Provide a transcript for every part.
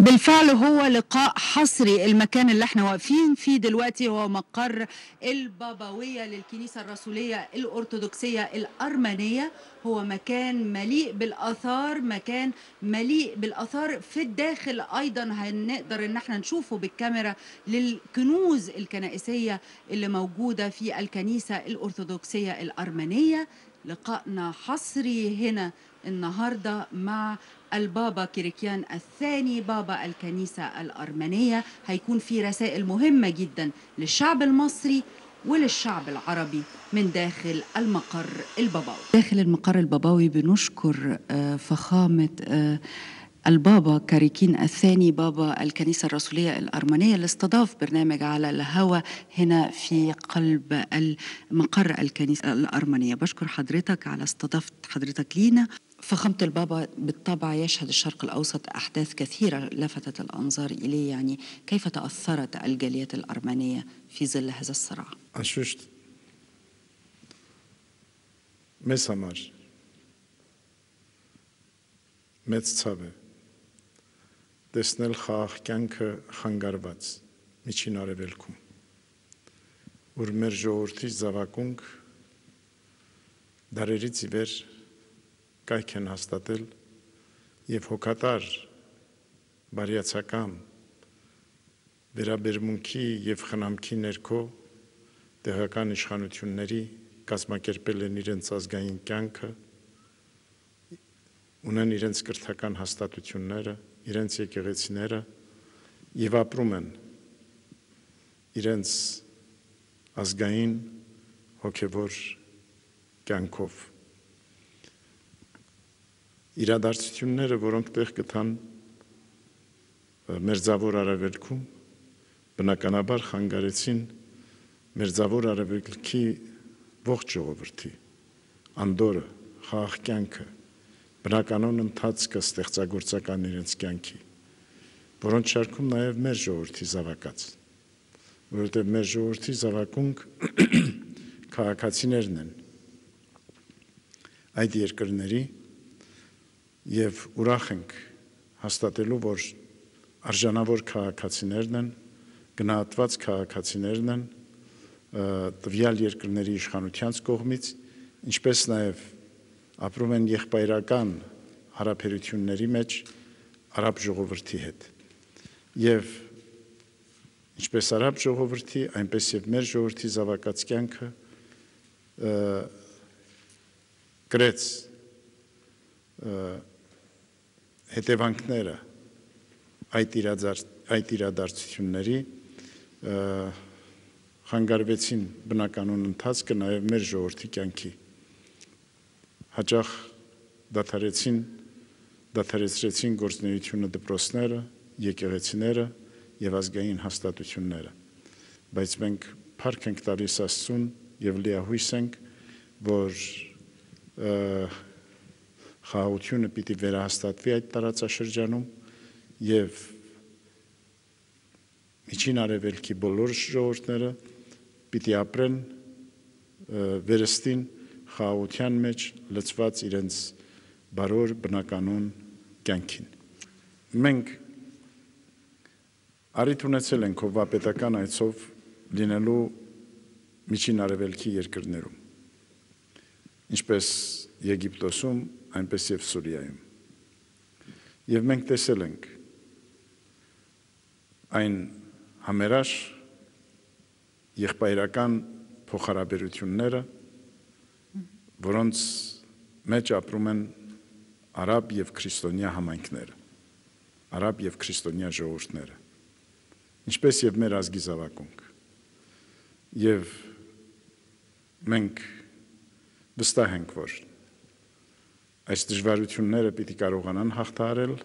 بالفعل هو لقاء حصري. المكان اللي احنا واقفين فيه دلوقتي هو مقر البابوية للكنيسة الرسولية الأرثوذكسية الأرمنية. هو مكان مليء بالآثار، مكان مليء بالآثار في الداخل أيضا هنقدر ان احنا نشوفه بالكاميرا للكنوز الكنائسية اللي موجودة في الكنيسة الأرثوذكسية الأرمنية. لقائنا حصري هنا النهاردة مع البابا كيريكيان الثاني بابا الكنيسة الأرمنية. هيكون في رسائل مهمة جدا للشعب المصري وللشعب العربي من داخل المقر البابوي. داخل المقر البابوي بنشكر فخامة البابا كاريكين الثاني بابا الكنيسة الرسولية الأرمنية اللي استضاف برنامج على الهوى هنا في قلب مقر الكنيسة الأرمنية. بشكر حضرتك على استضافة حضرتك لينا. فخامة البابا بالطبع يشهد الشرق الأوسط أحداث كثيرة لفتت الأنظار إليه، يعني كيف تأثرت الجاليات الأرمنية في ظل هذا الصراع؟ أشوشت مسامر متسابه տեսնել խաղ կյանքը խանգարված միջին արևելքում, որ մեր ժողովրդի զավակունք դարերից ի վեր կայք են հաստատել եւ հոգատար բարիացակամ վերաբերմունքի եւ խնամքի ներքո տեղական իշխանությունների կազմակերպել են իրենց ազգային կյանքը, ունեն իրենց կրթական հաստատությունները, իրենց եկեղեցիները եւ ապրում են իրենց ազգային հոգեվոր կյանքով։ Իրադարձությունները, որոնք տեղ գտան Մերձավոր Արևելքում, բնականաբար խանգարեցին Մերձավոր Արևելքի ողջ ժողովրդի անդորը, խաղաղ կյանքը, բնականոն ընթացքը ստեղծագործական իրենց կյանքի, որոնց շարքում նաև մեր ժողովրդի զավակած, որովհետև մեր ժողովրդի զավակունք քաղաքացիներն են այդ երկրների եւ ուրախ ենք հաստատելու, որ արժանավոր քաղաքացիներն են, գնահատված քաղաքացիներն են տվյալ երկրների իշխանության կողմից, ինչպես նաև ապրում են եղբայրական հարաբերությունների մեջ արաբ ժողովրդի հետ եւ ինչպես արաբ ժողովրդի, այնպես եւ մեր ժողովրդի զավակած կյանքը գրեց հետևանքները այդ իրադարձությունների խանգարվեցին բնականոն ընթացքը նաեւ մեր ժողովրդի կյանքի հաճախ դադարեցրեցին գործունեությունը դպրոցները, եկեղեցիները եւ ազգային հաստատությունները, բայց մենք փառք ենք տալիս Աստծուն եւ լիահույս ենք, որ խաղաղությունը պիտի վերահաստատվի այդ տարածաշրջանում եւ միջին արևելքի բոլոր ժողովուրդները պիտի ապրեն վերստին խաղաղության մեջ լցված իրենց բարոր բնականոն կյանքին։ Մենք առիթ ունեցել ենք հովվապետական այցով լինելու միջին արևելքի երկրներում, ինչպես Եգիպտոսում, այնպես եւ Սուրիայում։ Եվ մենք տեսել ենք այն համերաշ եղբայրական փոխհարաբերությունները, որոնց մեջ ապրում են արաբ եւ քրիստոնյա համայնքները, արաբ եւ քրիստոնյա ժողովուրդները, ինչպես եւ մեր ազգի զավակունք։ Եվ մենք վստահ ենք, որ այս դժվարությունները պիտի կարողանան հաղթահարել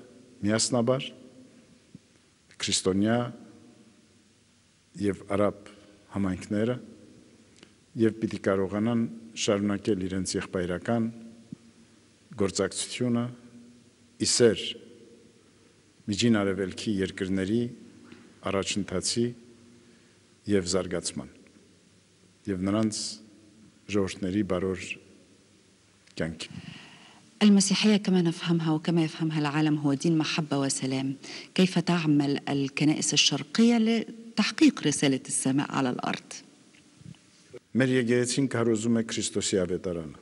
միասնաբար քրիստոնյա եւ արաբ համայնքները եւ պիտի կարողանան շարունակել իրենց եղբայրական գործակցությունը իսեր միջին արևելքի երկրների առաջընթացի եւ զարգացման եւ նրանց ժողովրդների բարոր կյանքի։ المسيحية كما نفهمها وكما يفهمها العالم هو دين محبة وسلام. كيف تعمل الكنائس الشرقية لتحقيق رسالة السماء على الأرض؟ Մեր եկեղեցին կարոզում է Քրիստոսի ավետարանը։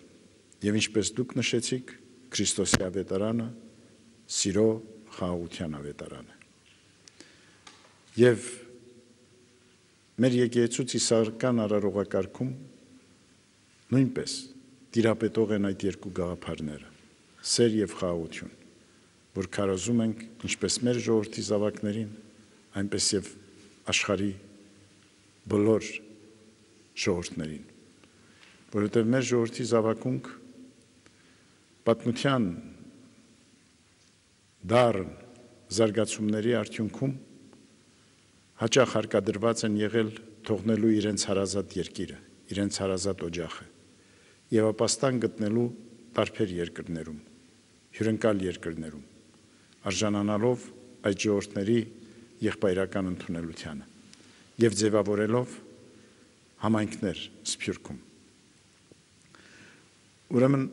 Եվ ինչպես դուք նշեցիք, Քրիստոսի ավետարանը սիրո խաղաղության ավետարան է։ Եվ մեր եկեղեցուց իսահական արարողակարգում նույնպես տիրապետող են այդ երկու գաղափարները՝ սեր եւ խաղաղություն, որ կարոզում ենք ինչպես մեր ժողովրդի զավակներին, այնպես եւ աշխարհի բոլոր ժողովուրդներին, որովհետև մեր ժողովրդի զավակունք պատմության դառն զարգացումների արդյունքում հաճախ հարկադրված են եղել թողնելու իրենց հարազատ երկիրը, իրենց հարազատ օջախը եւ ապաստան գտնելու տարբեր երկրներում, հյուրընկալ երկրներում, արժանանալով այդ ժողովուրդների եղբայրական ընդունելությանը եւ ձևավորելով համայնքներ Սփյուռքում։ Ուրեմն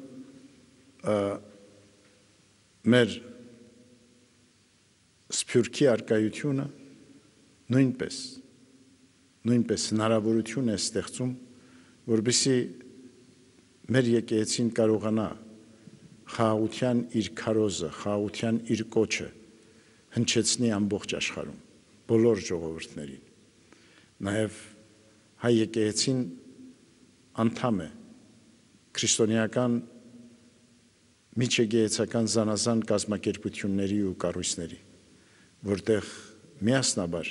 մեր Սփյուռքի արկայությունը նույնպես հնարավորություն է ստեղծում, որպեսզի մեր եկեղեցին կարողանա խաղաղության իր քարոզը, խաղաղության իր կոչը հնչեցնի ամբողջ աշխարհում, բոլոր ժողովուրդներին։ Նաև հայ եկեղեցին անդամ է քրիստոնեական միջեկեղեցական զանազան կազմակերպությունների ու կառույցների, որտեղ միասնաբար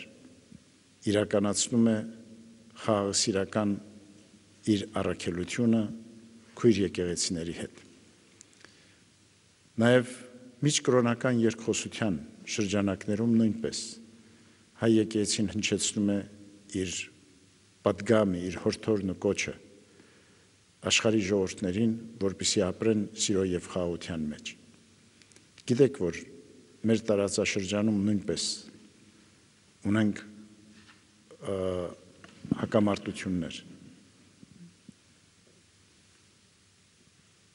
իրականացնում է խաղաղասիրական իր առաքելությունը քույր եկեղեցիների հետ։ Նաև միջկրոնական երկխոսության շրջանակներում նույնպես հայ եկեղեցին հնչեցնում է իր պատգամը, իր հորդորն ու կոչը աշխարհի ժողովուրդներին, որպեսզի ապրեն սիրո եւ խաղաղության մեջ։ Գիտեք, որ մեր տարածաշրջանում նույնպես ունենք հակամարտություններ։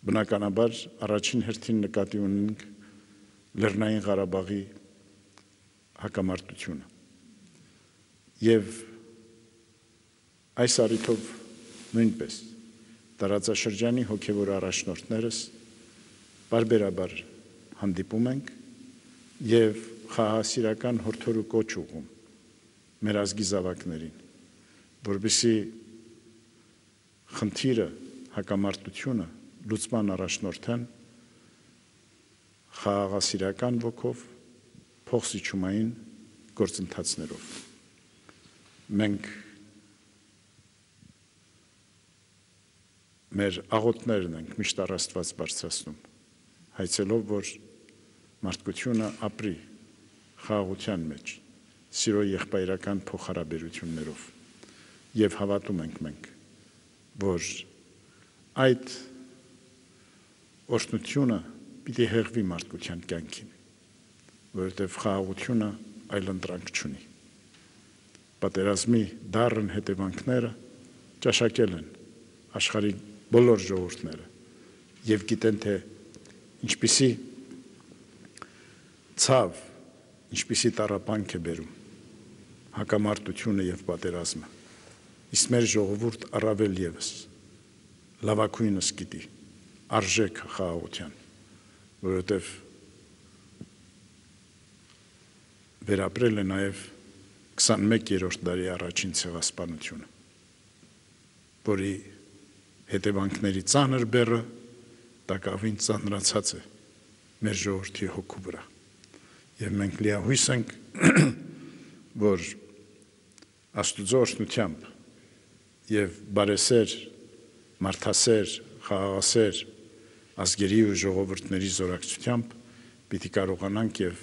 Բնականաբար առաջին հերթին նկատի ունենք Լեռնային Ղարաբաղի հակամարտությունը։ Եվ այս առիթով նույնպես տարածաշրջանի հոգևոր առաջնորդներս բարբերաբար հանդիպում ենք եւ խաղաղասիրական հորդոր ու կոչ ուղղում մեր ազգի զավակներին, որպեսզի խնդիրը, հակամարտությունը լուծման առաջնորդեն խաղաղասիրական ոգով, փոխզիջումային գործընթացներով։ Մենք մեր աղոթներն ենք միշտ առ Աստված բարձրացնում, հայցելով, որ մարդկությունը ապրի խաղաղության մեջ, սիրո եղբայրական փոխհարաբերություններով, եւ հավատում ենք մենք, որ այդ օրհնությունը պիտի հեղվի մարդկության կյանքին, որովհետև խաղաղությունը այլընտրանք չունի։ Պատերազմի դառն հետևանքները ճաշակել են աշխարհի բոլոր ժողովուրդները եւ գիտեն, թե ինչպիսի ցավ, ինչպիսի տառապանք է բերում հակամարտությունը եւ պատերազմը։ Իսկ մեր ժողովուրդ առավել եւս լավակույնս գիտի արժեք խաղաղության, որովհետև վերապրել է նաև 21-րդ դարի առաջին ցեղասպանությունը, որի հետևանքների ծանր բեռը տակավին ծանրացած է մեր ժողովրդի հոգու վրա։ Եվ մենք լիահույս ենք, որ Աստուծո օրհնությամբ եւ բարեսեր, մարդասեր, խաղաղասեր ազգերի ու ժողովուրդների զորակցությամբ պիտի կարողանանք եւ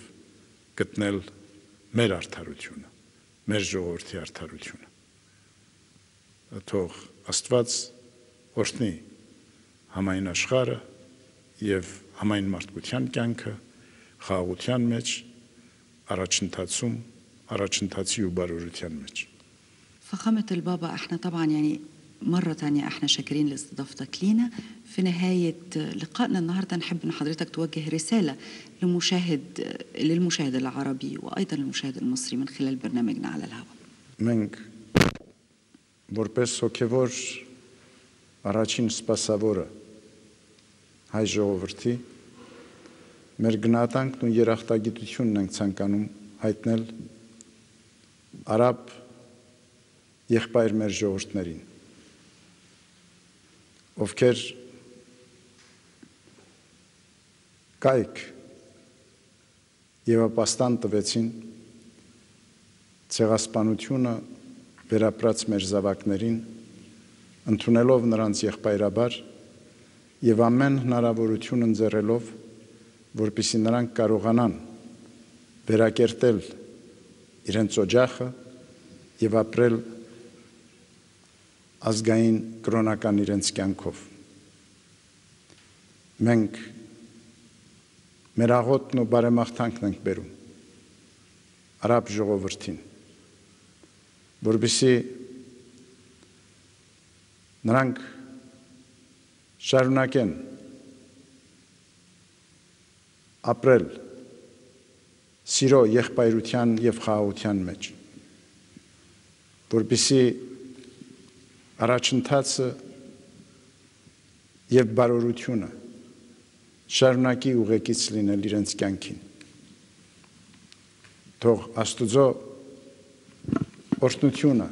գտնել մեր արդարությունը, մեր ժողովրդի արդարությունը։ Թող Աստված օրհնի համայն աշխարհը եւ համայն մարդկության կյանքը խաղաղության մեջ, առաջընթացի و բարօրության մեջ. فخامة البابا احنا طبعا يعني مرة تانية احنا شاكرين لاستضافتك لينا. في نهاية لقائنا النهاردة نحب ان حضرتك توجه رسالة للمشاهد العربي وايضا للمشاهد المصري من خلال برنامجنا على الهواء. Մենք որպես հոգևոր առաջին սպասավորը հայ ժողովրդի մեր գնահատանքն ու երախտագիտությունն ենք ցանկանում հայտնել արաբ եղբայր մեր ժողովուրդներին, ովքեր կայք եւ ապաստան տվեցին ցեղասպանությունը վերապրած մեր զավակներին, ընդունելով նրանց եղբայրաբար եւ ամեն հնարավորություն ընձեռելով, որպեսզի նրանք կարողանան վերակերտել իրենց օջախը եւ ապրել ազգային կրոնական իրենց կյանքով։ Մենք մեր աղոթքն ու բարեմաղթանքն ենք բերում արաբ ժողովրդին, որպեսզի նրանք շարունակեն ապրել սիրո, եղբայրության եւ խաղաղության մեջ, որպեսզի առաջընթացը եւ բարօրությունը շարունակի ուղեկից լինել իրենց կյանքին։ Թող Աստուծո օրհնությունը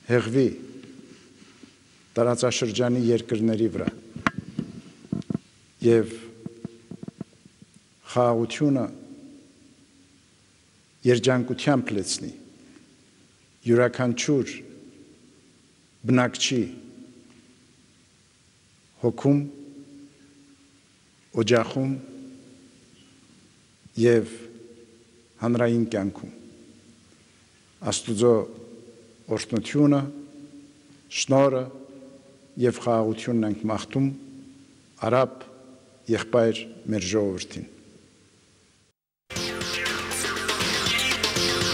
հեղվի տարածաշրջանի երկրների վրա եւ խաղաղությունը երջանկությամբ լեցնի յուրաքանչյուր բնակչի հոգում, օջախում եւ հանրային կյանքում։ Աստուծո օրհնությունը, շնորհը եւ խաղաղությունն ենք մաղթում արաբ եղբայր մեր ժողովրդին։